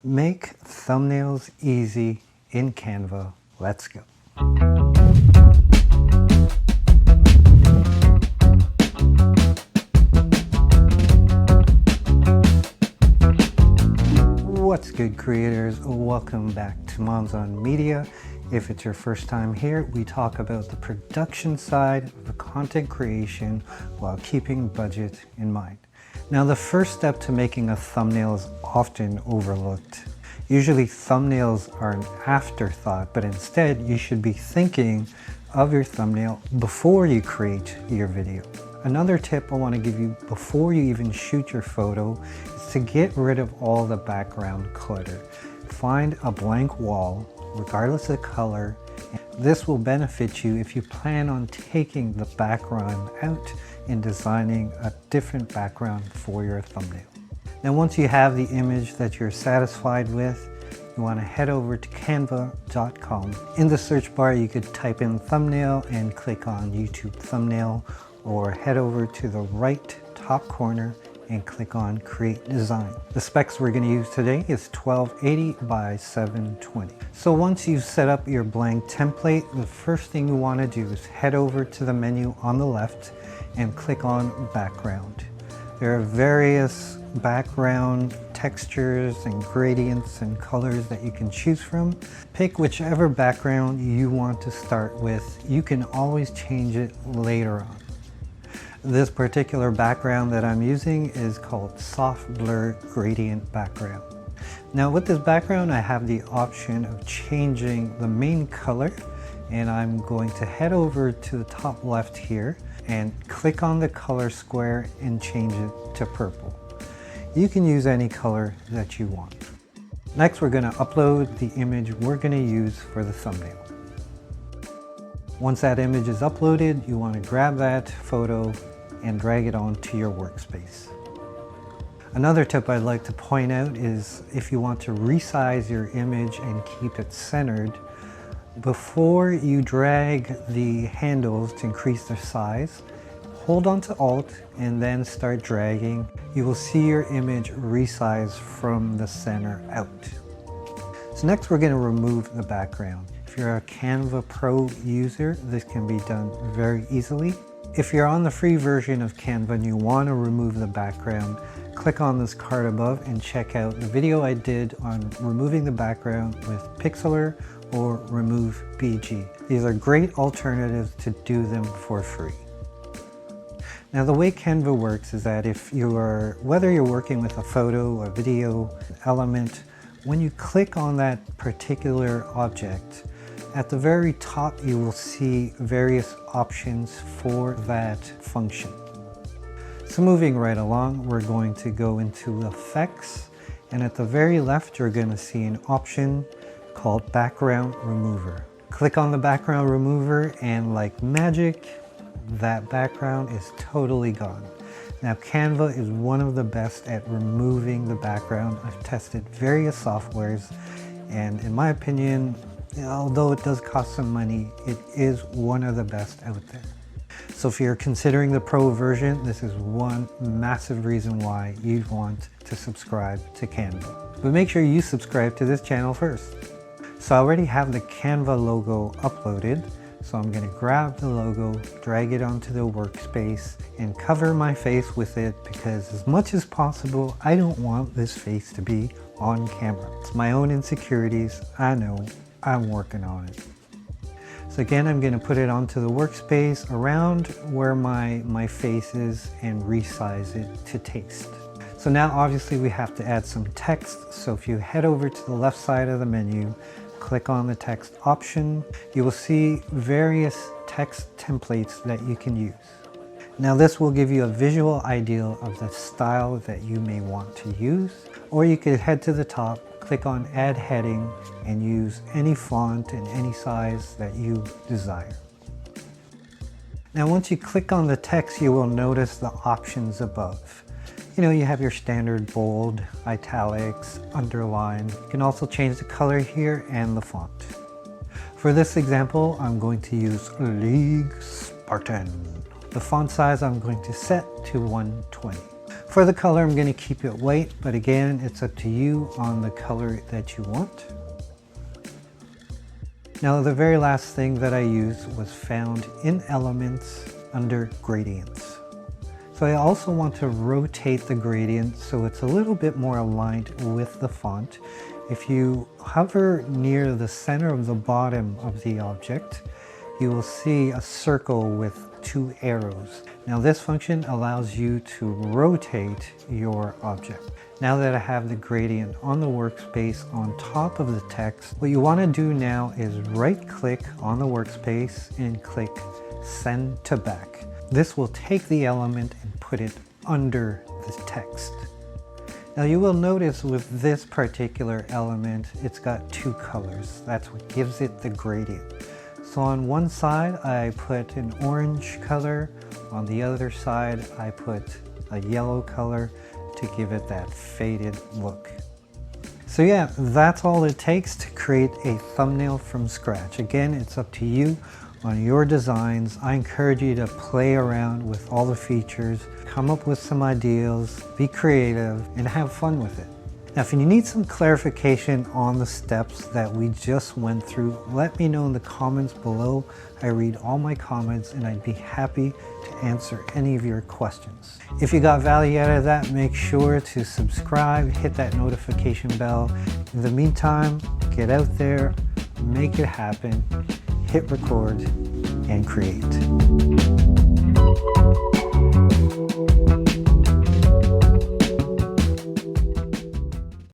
Make thumbnails easy in Canva. Let's go. What's good, creators? Welcome back to Monzon Media. If it's your first time here, we talk about the production side of the content creation while keeping budget in mind. Now, the first step to making a thumbnail is often overlooked. Usually thumbnails are an afterthought, but instead you should be thinking of your thumbnail before you create your video. Another tip I want to give you before you even shoot your photo is to get rid of all the background clutter. Find a blank wall, regardless of color. This will benefit you if you plan on taking the background out and designing a different background for your thumbnail. Now, once you have the image that you're satisfied with, you want to head over to canva.com. In the search bar, you could type in thumbnail and click on YouTube thumbnail, or head over to the right top corner and click on create design. The specs we're going to use today is 1280 by 720. So once you've set up your blank template, the first thing you want to do is head over to the menu on the left and click on background. There are various background textures and gradients and colors that you can choose from. Pick whichever background you want to start with. You can always change it later on. This particular background that I'm using is called soft blur gradient background. Now, with this background, I have the option of changing the main color, and I'm going to head over to the top left here and click on the color square and change it to purple. You can use any color that you want. Next, we're going to upload the image we're going to use for the thumbnail. Once that image is uploaded, you want to grab that photo and drag it onto your workspace. Another tip I'd like to point out is if you want to resize your image and keep it centered, before you drag the handles to increase their size, hold on to Alt and then start dragging. You will see your image resize from the center out. So next, we're going to remove the background. If you're a Canva Pro user, this can be done very easily. If you're on the free version of Canva and you want to remove the background, click on this card above and check out the video I did on removing the background with PIXLR or Remove.BG. These are great alternatives to do them for free. Now, the way Canva works is that whether you're working with a photo, a video, element, when you click on that particular object, at the very top you will see various options for that function. So moving right along, we're going to go into Effects, and at the very left you're going to see an option called Background Remover. Click on the Background Remover and like magic, that background is totally gone. Now, Canva is one of the best at removing the background. I've tested various softwares, and in my opinion, although it does cost some money, it is one of the best out there. So if you're considering the Pro version, this is one massive reason why you'd want to subscribe to Canva. But make sure you subscribe to this channel first. So I already have the Canva logo uploaded. So I'm going to grab the logo, drag it onto the workspace, and cover my face with it, because as much as possible, I don't want this face to be on camera. It's my own insecurities. I know. I'm working on it. So again, I'm going to put it onto the workspace around where my face is and resize it to taste. So now obviously we have to add some text. So if you head over to the left side of the menu, click on the text option, you will see various text templates that you can use. Now, this will give you a visual idea of the style that you may want to use, or you could head to the top, click on Add Heading, and use any font and any size that you desire. Now, once you click on the text, you will notice the options above. You have your standard bold, italics, underline. You can also change the color here and the font. For this example, I'm going to use League Spartan. The font size I'm going to set to 120. For the color, I'm going to keep it white, but again, it's up to you on the color that you want. Now, the very last thing that I used was found in Elements under Gradients. So I also want to rotate the gradient so it's a little bit more aligned with the font. If you hover near the center of the bottom of the object, you will see a circle with 2 arrows. Now this function allows you to rotate your object. Now that I have the gradient on the workspace on top of the text, what you want to do now is right-click on the workspace and click Send to Back. This will take the element and put it under the text. Now you will notice with this particular element, it's got 2 colors. That's what gives it the gradient. So on one side, I put an orange color. On the other side, I put a yellow color to give it that faded look. So yeah, that's all it takes to create a thumbnail from scratch. Again, it's up to you on your designs. I encourage you to play around with all the features, come up with some ideas, be creative, and have fun with it. Now, if you need some clarification on the steps that we just went through, let me know in the comments below. I read all my comments and I'd be happy to answer any of your questions. If you got value out of that, make sure to subscribe, hit that notification bell. In the meantime, get out there, make it happen, hit record, and create.